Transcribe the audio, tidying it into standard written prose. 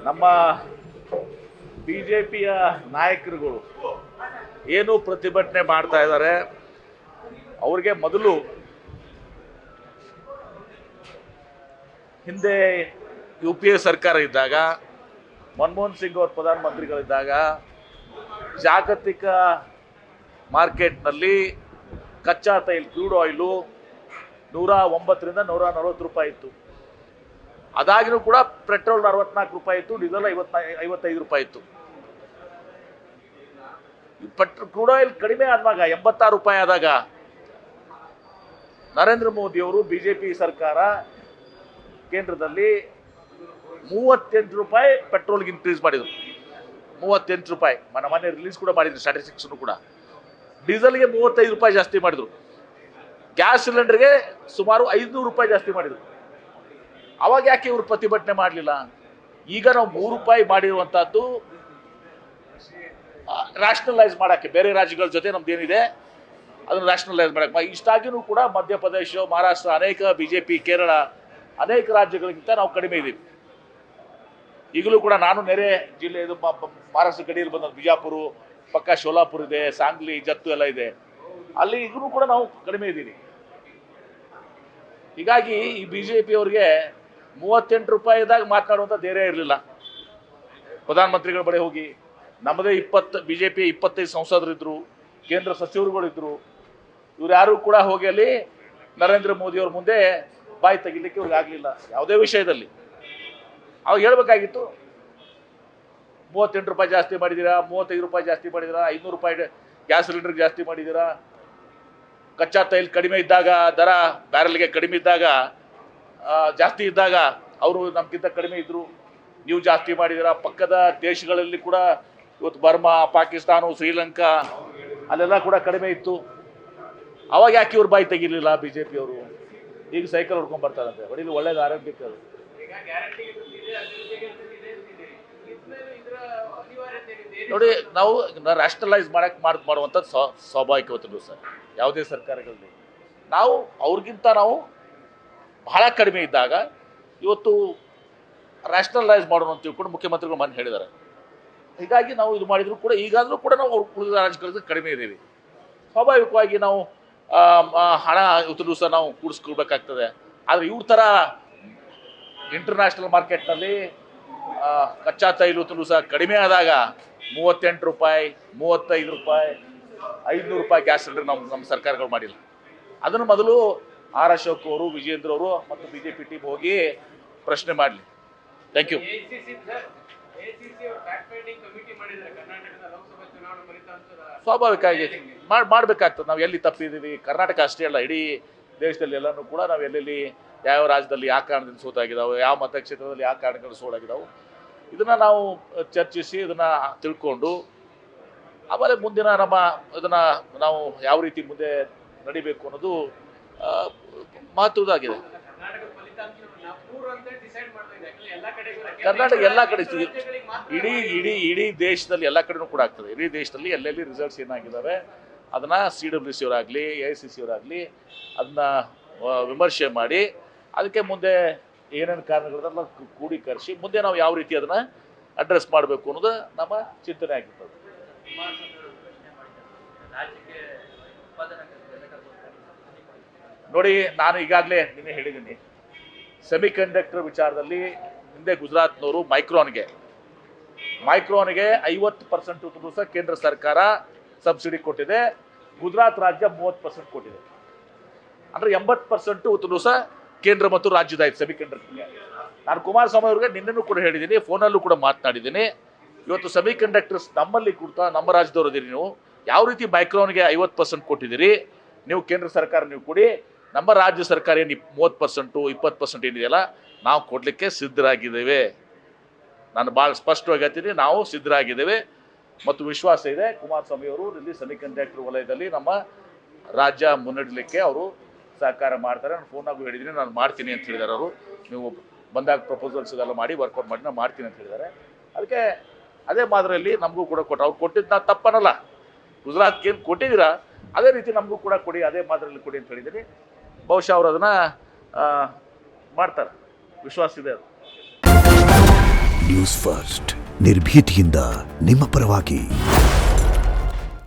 ನಮ್ಮ ಬಿಜೆಪಿಯ ನಾಯಕರುಗಳು ಏನು ಪ್ರತಿಭಟನೆ ಮಾಡ್ತಾ ಇದ್ದಾರೆ, ಅವ್ರಿಗೆ ಮೊದಲು ಹಿಂದೆ UPA ಸರ್ಕಾರ ಇದ್ದಾಗ, ಮನಮೋಹನ್ ಸಿಂಗ್ ಅವರು ಪ್ರಧಾನಮಂತ್ರಿಗಳಿದ್ದಾಗ ಜಾಗತಿಕ ಮಾರ್ಕೆಟ್ನಲ್ಲಿ ಕಚ್ಚಾ ತೈಲ ಕ್ರೂಡ್ ಆಯಿಲು 109 ರಿಂದ 140 ರೂಪಾಯಿ ಇತ್ತು. ಅದಾಗಿನೂ ಕೂಡ ಪೆಟ್ರೋಲ್ 64 ರೂಪಾಯಿ ಇತ್ತು, ಡೀಸೆಲ್ 55 ರೂಪಾಯಿ ಇತ್ತು. ಕ್ರೂಡ್ ಆಯಿಲ್ ಕಡಿಮೆ ಆದಾಗ 86 ರೂಪಾಯಿ ಆದಾಗ ನರೇಂದ್ರ ಮೋದಿ ಅವರು ಬಿಜೆಪಿ ಸರ್ಕಾರ ಕೇಂದ್ರದಲ್ಲಿ 38 ರೂಪಾಯಿ ಪೆಟ್ರೋಲ್ಗೆ ಇನ್ಕ್ರೀಸ್ ಮಾಡಿದ್ರು. 38 ರೂಪಾಯಿ ಮೊನ್ನೆ ರಿಲೀಸ್ ಕೂಡ ಮಾಡಿದ್ರು ಸ್ಟಾಟಿಸ್ಟಿಕ್ಸ್ ಕೂಡ. ಡೀಸೆಲ್ಗೆ 35 ರೂಪಾಯಿ ಜಾಸ್ತಿ ಮಾಡಿದ್ರು. ಗ್ಯಾಸ್ ಸಿಲಿಂಡರ್ಗೆ ಸುಮಾರು 500 ರೂಪಾಯಿ ಜಾಸ್ತಿ ಮಾಡಿದ್ರು. ಅವಾಗ ಯಾಕೆ ಇವರು ಪ್ರತಿಭಟನೆ ಮಾಡಲಿಲ್ಲ? ಈಗ ನಾವು 3 ರೂಪಾಯಿ ಮಾಡಿರುವಂತಹದ್ದು ರ್ಯಾಷನಲೈಸ್ ಮಾಡಕ್ಕೆ, ಬೇರೆ ರಾಜ್ಯಗಳ ಜೊತೆ ನಮ್ದು ಏನಿದೆ ಅದನ್ನು ರ್ಯಾಷನಲೈಸ್ ಮಾಡಕ್ಕೆ. ಇಷ್ಟಾಗಿನೂ ಕೂಡ ಮಧ್ಯಪ್ರದೇಶ, ಮಹಾರಾಷ್ಟ್ರ, ಅನೇಕ ಬಿಜೆಪಿ, ಕೇರಳ ಅನೇಕ ರಾಜ್ಯಗಳಿಗಿಂತ ನಾವು ಕಡಿಮೆ ಇದ್ದೀವಿ. ಈಗಲೂ ಕೂಡ ನಾನು ನೆರೆ ಜಿಲ್ಲೆ, ಇದು ಮಹಾರಾಷ್ಟ್ರ ಗಡಿಯಲ್ಲಿ ಬಂದ ಬಿಜಾಪುರ ಪಕ್ಕ ಶೋಲಾಪುರ ಇದೆ, ಸಾಂಗ್ಲಿ, ಜತ್ತು ಎಲ್ಲ ಇದೆ, ಅಲ್ಲಿ ಈಗಲೂ ಕೂಡ ನಾವು ಕಡಿಮೆ ಇದ್ದೀವಿ. ಹೀಗಾಗಿ ಈ ಬಿಜೆಪಿ ಅವರಿಗೆ 38 ರೂಪಾಯಿದಾಗ ಮಾತನಾಡುವಂಥ ಧೈರ್ಯ ಇರಲಿಲ್ಲ. ಪ್ರಧಾನಮಂತ್ರಿಗಳ ಬಳಿ ಹೋಗಿ ನಮ್ಮದೇ ಬಿಜೆಪಿ 25 ಸಂಸದರಿದ್ರು, ಕೇಂದ್ರ ಸಚಿವರುಗಳಿದ್ರು, ಇವ್ರು ಯಾರು ಕೂಡ ಹೋಗಿ ಅಲ್ಲಿ ನರೇಂದ್ರ ಮೋದಿ ಅವ್ರ ಮುಂದೆ ಬಾಯಿ ತೆಗಿಲಿಕ್ಕೆ ಇವ್ರಿಗೆ ಆಗಲಿಲ್ಲ. ಯಾವುದೇ ವಿಷಯದಲ್ಲಿ ಅವಾಗ ಹೇಳ್ಬೇಕಾಗಿತ್ತು, 38 ರೂಪಾಯಿ ಜಾಸ್ತಿ ಮಾಡಿದ್ದೀರಾ, 35 ರೂಪಾಯಿ ಜಾಸ್ತಿ ಮಾಡಿದ್ದೀರಾ, 500 ರೂಪಾಯಿ ಗ್ಯಾಸ್ ಸಿಲಿಂಡರ್ಗೆ ಜಾಸ್ತಿ ಮಾಡಿದ್ದೀರಾ, ಕಚ್ಚಾ ತೈಲ ಕಡಿಮೆ ಇದ್ದಾಗ, ದರ ಬ್ಯಾರಲ್ಗೆ ಕಡಿಮೆ ಇದ್ದಾಗ, ಜಾಸ್ತಿ ಇದ್ದಾಗ ಅವರು ನಮ್ಗಿಂತ ಕಡಿಮೆ ಇದ್ರು, ನೀವು ಜಾಸ್ತಿ ಮಾಡಿದ್ದೀರಾ. ಪಕ್ಕದ ದೇಶಗಳಲ್ಲಿ ಕೂಡ ಇವತ್ತು ಬರ್ಮಾ, ಪಾಕಿಸ್ತಾನ, ಶ್ರೀಲಂಕಾ ಅಲ್ಲೆಲ್ಲ ಕೂಡ ಕಡಿಮೆ ಇತ್ತು. ಅವಾಗ ಯಾಕೆ ಇವ್ರು ಬಾಯಿ ತೆಗಿಲಿಲ್ಲ ಬಿಜೆಪಿ ಅವರು? ಈಗ ಸೈಕಲ್ ಹೊಡ್ಕೊಂಡ್ ಬರ್ತಾರಂತೆ, ಹೊಡಿಲಿ, ಒಳ್ಳೇದು ಆರೋಗ್ಯಕ್ಕೆ. ಅದು ನೋಡಿ, ನಾವು ರ್ಯಾಷನಲೈಸ್ ಮಾಡುವಂಥದ್ದು ಸ್ವಾಭಾವಿಕವತ್ತು ಸರ್. ಯಾವುದೇ ಸರ್ಕಾರಗಳಲ್ಲಿ ನಾವು ಅವ್ರಿಗಿಂತ ನಾವು ಬಹಳ ಕಡಿಮೆ ಇದ್ದಾಗ ಇವತ್ತು ರ್ಯಾಷನಲೈಸ್ ಮಾಡೋಣ ಅಂತ ತಿಳ್ಕೊಂಡು ಮುಖ್ಯಮಂತ್ರಿಗಳು ಮೊನ್ನೆ ಹೇಳಿದ್ದಾರೆ. ಹೀಗಾಗಿ ನಾವು ಇದು ಮಾಡಿದ್ರು ಕೂಡ ಈಗಾದರೂ ಕೂಡ ನಾವು ಉಳಿದ ರಾಜ್ಯಗಳಿಗೆ ಕಡಿಮೆ ಇದ್ದೀವಿ. ಸ್ವಾಭಾವಿಕವಾಗಿ ನಾವು ಹಣ ಇವತ್ತು ದಿವಸ ನಾವು ಕೂಡಿಸ್ಕೊಳ್ಬೇಕಾಗ್ತದೆ. ಆದರೆ ಇವ್ರ ಥರ ಇಂಟರ್ನ್ಯಾಷನಲ್ ಮಾರ್ಕೆಟ್ನಲ್ಲಿ ಕಚ್ಚಾ ತೈಲ ಇವತ್ತು ದಿವಸ ಕಡಿಮೆ ಆದಾಗ 38 ರೂಪಾಯಿ, 35 ರೂಪಾಯಿ, 500 ರೂಪಾಯಿ ಗ್ಯಾಸ್ ಸಿಲಿಂಡರ್ ನಮ್ಮ ಸರ್ಕಾರಗಳು ಮಾಡಿಲ್ಲ. ಅದನ್ನು ಮೊದಲು ಆರ್ ಅಶೋಕ್ ಅವರು, ವಿಜೇಂದ್ರ ಅವರು ಮತ್ತು ಬಿಜೆಪಿ ಟೀಮ್ ಹೋಗಿ ಪ್ರಶ್ನೆ ಮಾಡಲಿ. Thank you. ಸ್ವಾಭಾವಿಕವಾಗಿ ಮಾಡಬೇಕಾಗ್ತದೆ. ನಾವು ಎಲ್ಲಿ ತಪ್ಪಿದ್ದೀವಿ, ಕರ್ನಾಟಕ ಅಷ್ಟೇ ಅಲ್ಲ, ಇಡೀ ದೇಶದಲ್ಲಿ ಎಲ್ಲನೂ ಕೂಡ ನಾವು ಎಲ್ಲೆಲ್ಲಿ ಯಾವ ರಾಜ್ಯದಲ್ಲಿ ಯಾವ ಕಾರಣದಿಂದ ಸೋತಾಗಿದ್ದಾವೆ, ಯಾವ ಮತಕ್ಷೇತ್ರದಲ್ಲಿ ಯಾವ ಕಾರಣಗಳು ಸೋಲಾಗಿದ್ದಾವೆ, ಇದನ್ನು ನಾವು ಚರ್ಚಿಸಿ ಇದನ್ನು ತಿಳ್ಕೊಂಡು ಆಮೇಲೆ ಮುಂದಿನ ಇದನ್ನು ನಾವು ಯಾವ ರೀತಿ ಮುಂದೆ ನಡಿಬೇಕು ಅನ್ನೋದು ಮಹತ್ವದಾಗಿದೆ. ಕರ್ನಾಟಕ ಎಲ್ಲ ಕಡೆ ಇಡೀ ದೇಶದಲ್ಲಿ ಎಲ್ಲ ಕಡೆನೂ ಕೂಡ ಆಗ್ತದೆ. ಇಡೀ ದೇಶದಲ್ಲಿ ಎಲ್ಲೆಲ್ಲಿ ರಿಸಲ್ಟ್ಸ್ ಏನಾಗಿದ್ದಾವೆ ಅದನ್ನು CWC ಅವರಾಗಲಿ, AICC ಅವರಾಗಲಿ ಅದನ್ನ ವಿಮರ್ಶೆ ಮಾಡಿ ಅದಕ್ಕೆ ಮುಂದೆ ಏನೇನು ಕಾರಣಗಳನ್ನ ಕೂಡೀಕರಿಸಿ ಮುಂದೆ ನಾವು ಯಾವ ರೀತಿ ಅದನ್ನು ಅಡ್ರೆಸ್ ಮಾಡಬೇಕು ಅನ್ನೋದು ನಮ್ಮ ಚಿಂತನೆ ಆಗಿರ್ತದೆ. ನೋಡಿ, ನಾನು ಈಗಾಗಲೇ ನಿನ್ನೆ ಹೇಳಿದ್ದೀನಿ, ಸೆಮಿಕಂಡಕ್ಟರ್ ವಿಚಾರದಲ್ಲಿ ಹಿಂದೆ ಗುಜರಾತ್ನವರು ಮೈಕ್ರಾನ್ಗೆ 50% ಸಹ ಕೇಂದ್ರ ಸರ್ಕಾರ ಸಬ್ಸಿಡಿ ಕೊಟ್ಟಿದೆ. ಗುಜರಾತ್ ರಾಜ್ಯ 30% ಕೊಟ್ಟಿದೆ. ಅಂದರೆ 80% ಸಹ ಕೇಂದ್ರ ಮತ್ತು ರಾಜ್ಯದ ಸೆಮಿಕಂಡಕ್ಟರ್ಗೆ. ನಾನು ಕುಮಾರಸ್ವಾಮಿ ಅವ್ರಿಗೆ ನಿನ್ನೆನೂ ಕೂಡ ಹೇಳಿದ್ದೀನಿ, ಫೋನಲ್ಲೂ ಕೂಡ ಮಾತನಾಡಿದ್ದೀನಿ. ಇವತ್ತು ಸೆಮಿಕಂಡಕ್ಟರ್ಸ್ ನಮ್ಮಲ್ಲಿ ಕೊಡ್ತಾ, ನಮ್ಮ ರಾಜ್ಯದವರು ಇದೀರಿ, ನೀವು ಯಾವ ರೀತಿ ಮೈಕ್ರಾನ್ಗೆ 50% ಕೊಟ್ಟಿದ್ದೀರಿ, ನೀವು ಕೇಂದ್ರ ಸರ್ಕಾರ ನೀವು ಕೊಡಿ, ನಮ್ಮ ರಾಜ್ಯ ಸರ್ಕಾರ ಏನು 30%, 20% ಏನಿದೆಯಲ್ಲ ನಾವು ಕೊಡಲಿಕ್ಕೆ ಸಿದ್ಧರಾಗಿದ್ದೇವೆ. ನಾನು ಭಾಳ ಸ್ಪಷ್ಟವಾಗಿ ಹೇಳ್ತೀನಿ, ನಾವು ಸಿದ್ಧರಾಗಿದ್ದೇವೆ ಮತ್ತು ವಿಶ್ವಾಸ ಇದೆ ಕುಮಾರಸ್ವಾಮಿ ಅವರು ಇಲ್ಲಿ ಸೆಮಿಕಂಡಕ್ಟರ್ ವಲಯದಲ್ಲಿ ನಮ್ಮ ರಾಜ್ಯ ಮುನ್ನಡೆಯಲಿಕ್ಕೆ ಅವರು ಸಹಕಾರ ಮಾಡ್ತಾರೆ. ನಾನು ಫೋನಾಗೂ ಹೇಳಿದ್ದೀನಿ, ನಾನು ಮಾಡ್ತೀನಿ ಅಂತ ಹೇಳಿದ್ದಾರೆ ಅವರು. ನೀವು ಬಂದಾಗ ಪ್ರಪೋಸಲ್ಸ್ ಇದೆಲ್ಲ ಮಾಡಿ ವರ್ಕೌಟ್ ಮಾಡಿ ನಾನು ಮಾಡ್ತೀನಿ ಅಂತ ಹೇಳಿದ್ದಾರೆ. ಅದಕ್ಕೆ ಅದೇ ಮಾದರಿಯಲ್ಲಿ ನಮಗೂ ಕೂಡ ಅವ್ರು ಕೊಟ್ಟಿದ್ದು ನಾವು ತಪ್ಪನಲ್ಲ. ಗುಜರಾತ್ಗೆ ಏನು ಕೊಟ್ಟಿದ್ದೀರಾ ಅದೇ ರೀತಿ ನಮಗೂ ಕೂಡ ಕೊಡಿ, ಅದೇ ಮಾದರಿಯಲ್ಲಿ ಕೊಡಿ ಅಂತ ಹೇಳಿದ್ದೀನಿ. ಬಹುಶಃ ಅವರು ಅದನ್ನು ಮಾಡ್ತಾರೆ, ವಿಶ್ವಾಸ ಇದೆ ಅದು. ನ್ಯೂಸ್ ಫಸ್ಟ್ ನಿರ್ಭೀತಿಯಿಂದ ನಿಮ್ಮ ಪರವಾಗಿ.